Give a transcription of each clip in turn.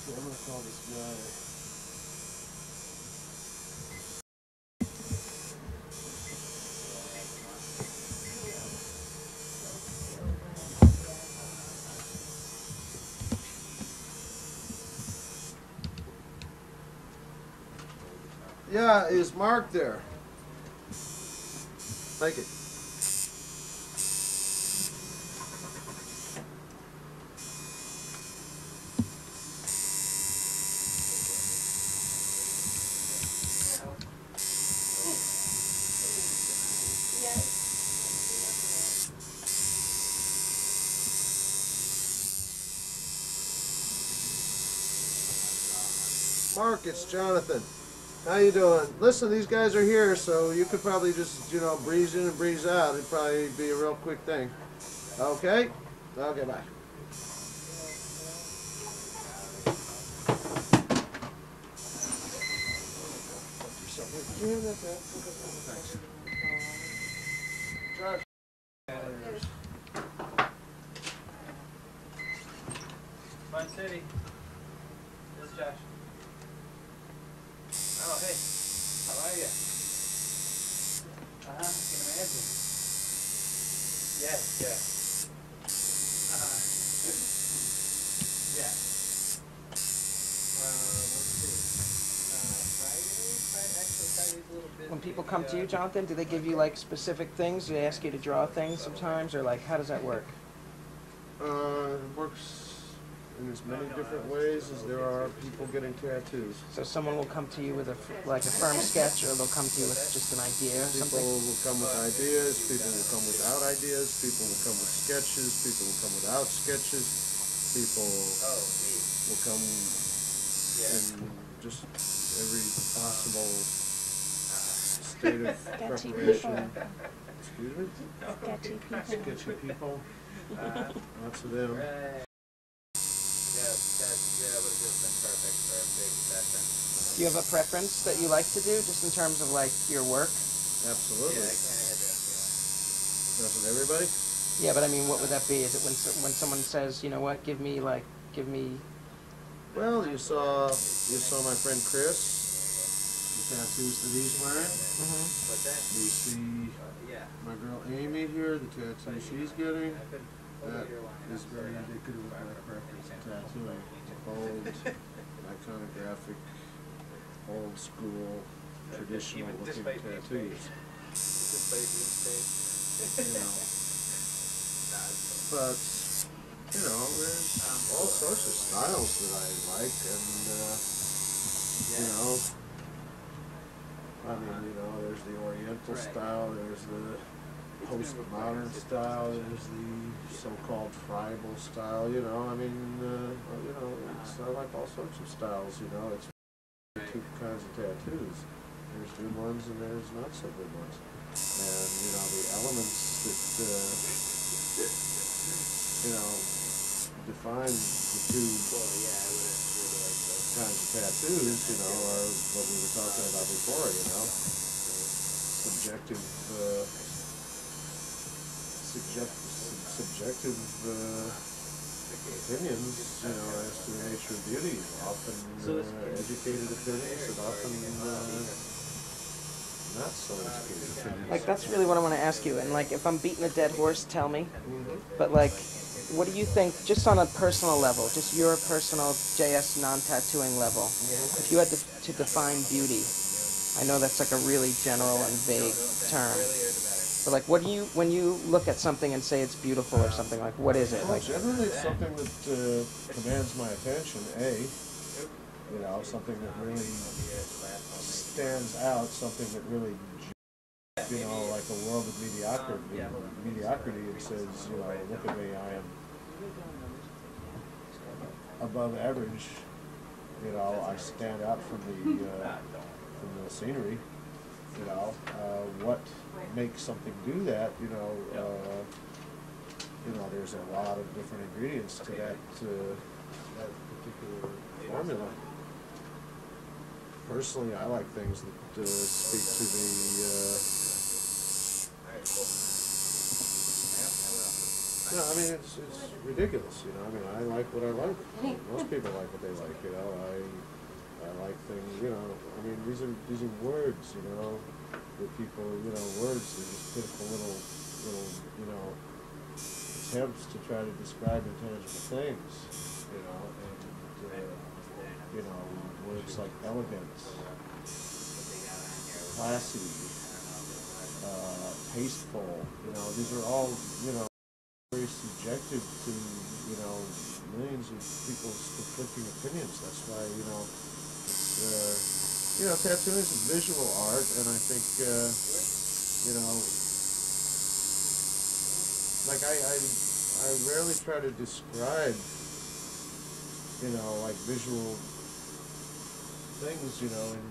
I'm gonna call this guy. Yeah, is Mark there? Thank you. Mark, it's Jonathan. How you doing? Listen, these guys are here, so you could probably just, you know, breeze in and breeze out. It'd probably be a real quick thing. Okay? Okay, bye. Thanks. Josh. Fun City. This is Josh. Oh, hey. How are you? I can imagine. Yes, yes. Yeah. Let's see. Friday's a little busy. When people come to you, Jonathan, do they give you like specific things? Do they ask you to draw things sometimes, or like how does that work? It works in as many different ways as there are people getting tattoos. So someone will come to you with a firm sketch, or they'll come to you with just an idea or something? People will come with ideas, people will come without ideas, people will come with sketches, people will come without sketches, people will come in just every possible state of preparation. Excuse me? Sketchy people. Sketchy people. Lots of them. Yeah, would have just been perfect for a big session. Do you have a preference that you like to do, just in terms of like your work? Absolutely. Yeah, I can't have that. Doesn't everybody? Yeah, but I mean, what would that be? Is it when someone says, you know what, give me. Well, you saw my friend Chris, the tattoos that he's wearing. What's that? You see my girl Amy here, the tattoo she's getting. That is very indicative of my preference in tattooing. Bold, iconographic, old school, traditional looking tattoos. You know. But, you know, there's all sorts of styles that I like, and, you know, I mean, you know, there's the Oriental style, there's the postmodern style, there's the so-called tribal style, you know, I mean, you know, I like all sorts of styles, you know, it's two kinds of tattoos. There's good ones and there's not so good ones. And, you know, the elements that, you know, define the two kinds of tattoos, you know, are what we were talking about before, you know, subjective opinions, you know, as to the nature of beauty. Often educated opinions, and often not so educated opinions. Like, that's really what I want to ask you. And like, if I'm beating a dead horse, tell me. But like, what do you think, just on a personal level, just your personal JS non-tattooing level, if you had to define beauty? I know that's like a really general and vague term. But like, what do you, when you look at something and say it's beautiful or something, like, what is it? Well, Like, generally it's something that commands my attention, you know, something that really stands out, something that really, you know, like a world of mediocrity, it says, you know, look at me, I am above average, you know, I stand out from the scenery, you know, what makes something do that, you know, there's a lot of different ingredients to that particular formula. Personally, I like things that speak to the No, I mean, it's ridiculous, you know. I mean, I like what I like. Most people like what they like, you know. I like things, you know. I mean, these are words, you know. That people, you know, words. They're just pitiful little, you know, attempts to try to describe intangible things, you know. And you know, words like elegant, classy, tasteful. You know, these are all, you know, very subjective to, you know, millions of people's conflicting opinions. That's why, you know, it's, you know, tattooing is a visual art, and I think, you know, like I rarely try to describe, you know, like visual things, you know, in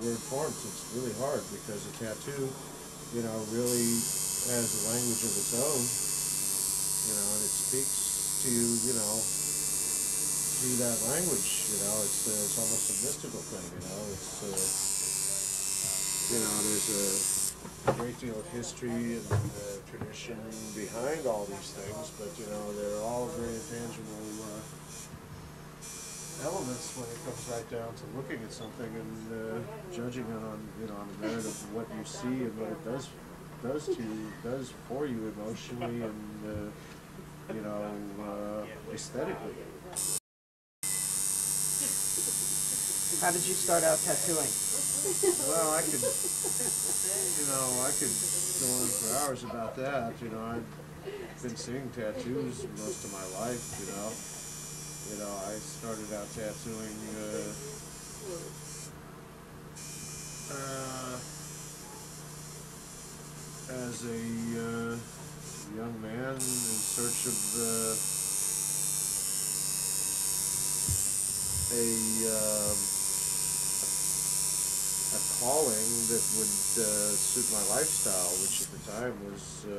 word forms. It's really hard because a tattoo, you know, really has a language of its own. You know, and it speaks to you, you know, through that language, you know, it's almost a mystical thing, you know, you know, there's a great deal of history and tradition behind all these things, but, you know, they're all very intangible elements when it comes right down to looking at something and judging it on, you know, on the merit of what you see and what it does to you, does for you emotionally and, you know, aesthetically. How did you start out tattooing? Well, I could go on for hours about that. You know, I've been seeing tattoos most of my life. You know, I started out tattooing as a young man in search of a calling that would suit my lifestyle, which at the time was,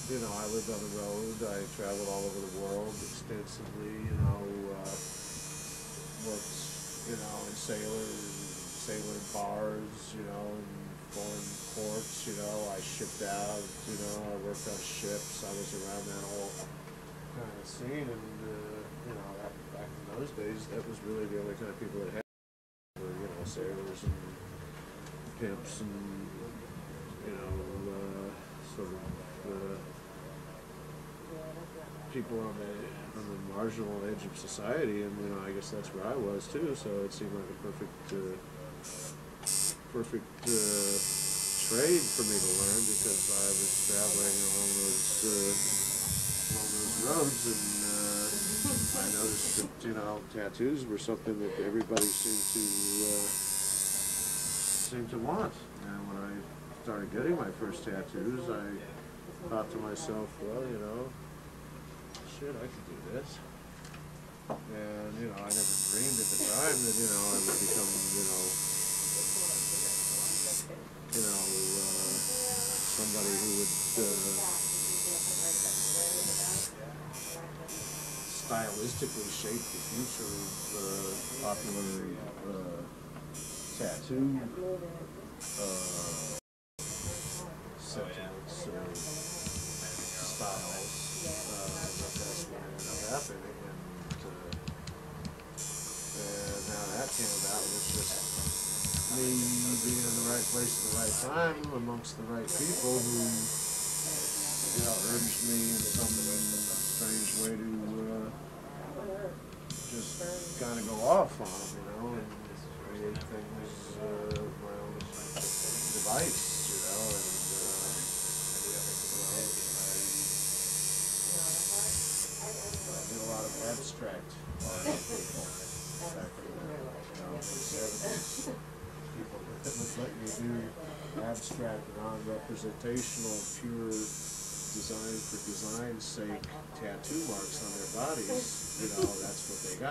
you know, I lived on the road. I traveled all over the world extensively. You know, worked, you know, in sailor bars. You know, in foreign ports. You know, I shipped out. You know, I worked on ships. I was around that whole kind of scene, and you know, back in those days, that was really the only kind of people that had. You know, sailors and pimps and, you know, sort of people on the marginal edge of society, and, you know, I guess that's where I was too, so it seemed like a perfect trade for me to learn, because I was traveling along those roads, and I noticed that, you know, tattoos were something that everybody seemed to want. And when I started getting my first tattoos, I thought to myself, well, you know, shit, I could do this. And, you know, I never dreamed at the time that, you know, I would become, somebody who would stylistically shape the future of popular tattoo sentiments or styles. That's what ended up happening, and how that came about was just me being in the right place at the right time amongst the right people who, you know, urged me in some strange way to just kind of go off on them, you know, and create things my own device, you know, and I did a lot of abstract art of people back in the 70s. People that would let you do abstract, non-representational, pure design for design's sake tattoo marks on their bodies, you know, that's what they got.